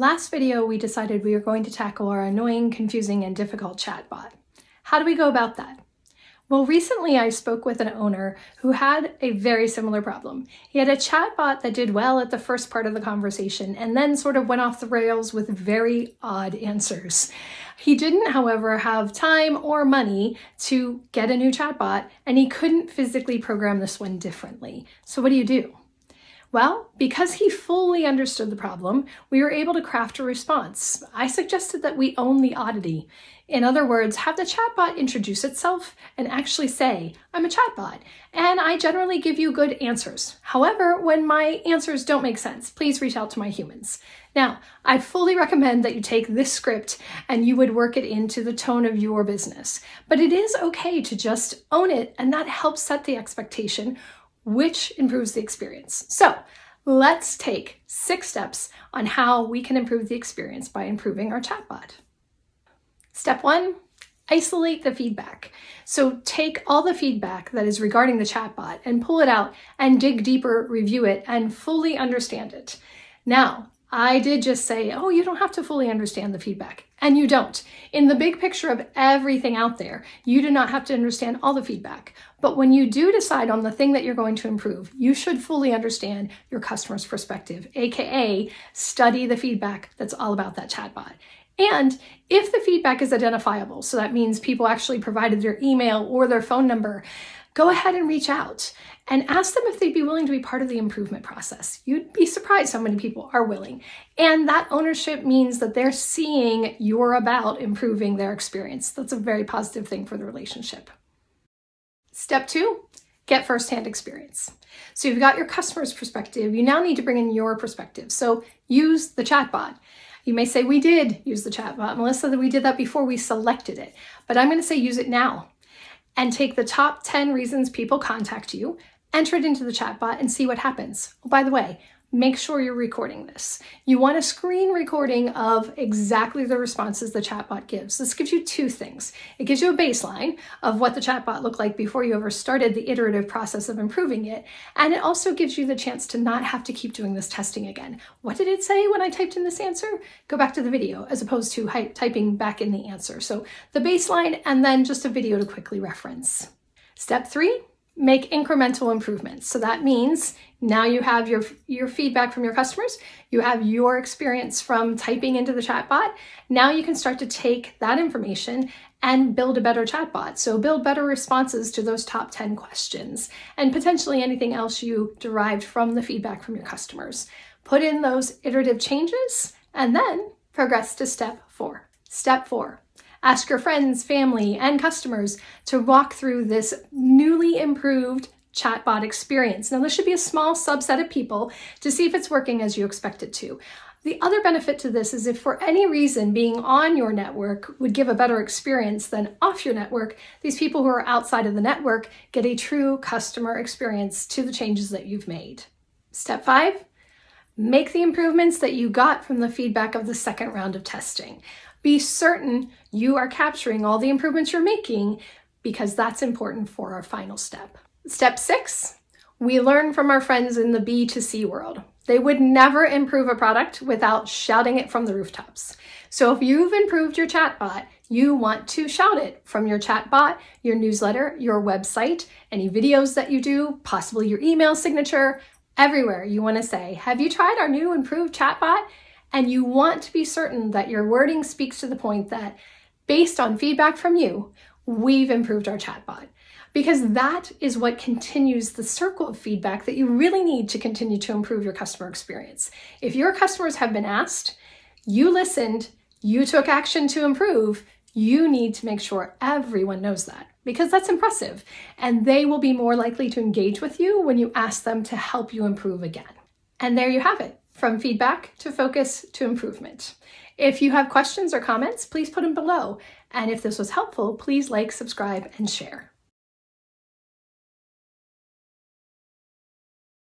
Last video, we decided we were going to tackle our annoying, confusing, and difficult chatbot. How do we go about that? Well, recently I spoke with an owner who had a very similar problem. He had a chatbot that did well at the first part of the conversation and then sort of went off the rails with very odd answers. He didn't, however, have time or money to get a new chatbot, and he couldn't physically program this one differently. So what do? Well, because he fully understood the problem, we were able to craft a response. I suggested that we own the oddity. In other words, have the chatbot introduce itself and actually say, I'm a chatbot, and I generally give you good answers. However, when my answers don't make sense, please reach out to my humans. Now, I fully recommend that you take this script and you would work it into the tone of your business. But it is okay to just own it, and that helps set the expectation, which improves the experience. So let's take 6 steps on how we can improve the experience by improving our chatbot. Step 1, isolate the feedback. So take all the feedback that is regarding the chatbot and pull it out and dig deeper, review it, and fully understand it. Now, I did just say, oh, you don't have to fully understand the feedback. And you don't. In the big picture of everything out there, you do not have to understand all the feedback. But when you do decide on the thing that you're going to improve, you should fully understand your customer's perspective, aka study the feedback that's all about that chatbot. And if the feedback is identifiable, so that means people actually provided their email or their phone number, go ahead and reach out and ask them if they'd be willing to be part of the improvement process. You'd be surprised how many people are willing. And that ownership means that they're seeing you're about improving their experience. That's a very positive thing for the relationship. Step 2, get firsthand experience. So you've got your customer's perspective. You now need to bring in your perspective. So use the chatbot. You may say, we did use the chatbot, Melissa, that we did that before we selected it. But I'm going to say use it now. And take the top 10 reasons people contact you, enter it into the chatbot, and see what happens. Oh, by the way, make sure you're recording this. You want a screen recording of exactly the responses the chatbot gives. This gives you 2 things. It gives you a baseline of what the chatbot looked like before you ever started the iterative process of improving it. And it also gives you the chance to not have to keep doing this testing again. What did it say when I typed in this answer? Go back to the video as opposed to typing back in the answer. So the baseline and then just a video to quickly reference. Step 3. Make incremental improvements. So that means now you have your feedback from your customers, you have your experience from typing into the chatbot. Now you can start to take that information and build a better chatbot. So build better responses to those top 10 questions and potentially anything else you derived from the feedback from your customers. Put in those iterative changes and then progress to step 4. Step 4. Ask your friends, family, and customers to walk through this newly improved chatbot experience. Now, this should be a small subset of people to see if it's working as you expect it to. The other benefit to this is if for any reason being on your network would give a better experience than off your network, these people who are outside of the network get a true customer experience to the changes that you've made. Step 5, make the improvements that you got from the feedback of the second round of testing. Be certain you are capturing all the improvements you're making because that's important for our final step. Step 6, we learn from our friends in the B2C world. They would never improve a product without shouting it from the rooftops. So if you've improved your chatbot, you want to shout it from your chatbot, your newsletter, your website, any videos that you do, possibly your email signature, everywhere you want to say, have you tried our new improved chatbot? And you want to be certain that your wording speaks to the point that, based on feedback from you, we've improved our chatbot. Because that is what continues the circle of feedback that you really need to continue to improve your customer experience. If your customers have been asked, you listened, you took action to improve, you need to make sure everyone knows that, because that's impressive. And they will be more likely to engage with you when you ask them to help you improve again. And there you have it. From feedback to focus to improvement. If you have questions or comments, please put them below. And if this was helpful, please like, subscribe, and share.